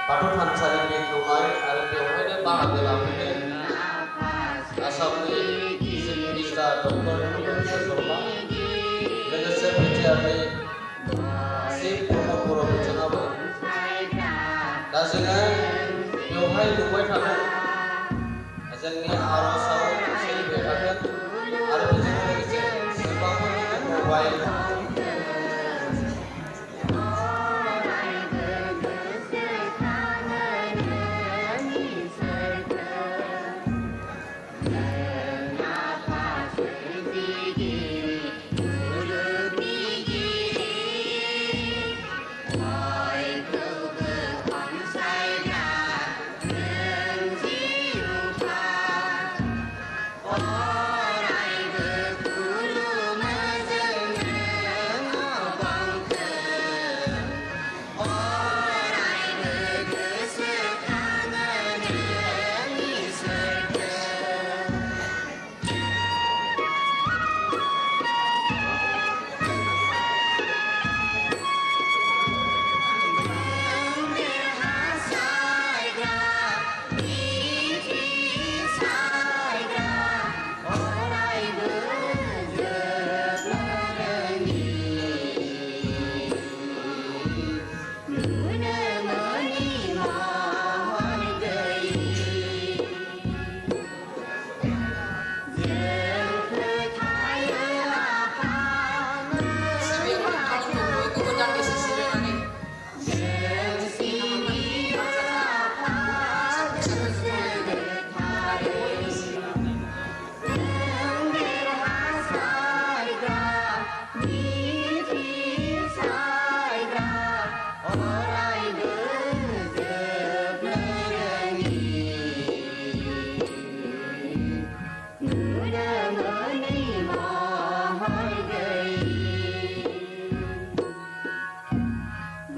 बाथौ थानसालिनि लुनाय आरो बेवहायनो बाहागो लाफैनो आसामनि chief minister doctor Himanta Biswa Sharma लोगोसे बिटिआरनि चिफ प्रमद बर' बिथाङाबो दा जोङो बेवहाय नुबाय थागोन जोंनि आर'जआव सोलिबाय थागोन आरो बेजों लोगोसे सोरबाफोर मबाइल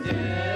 Yeah.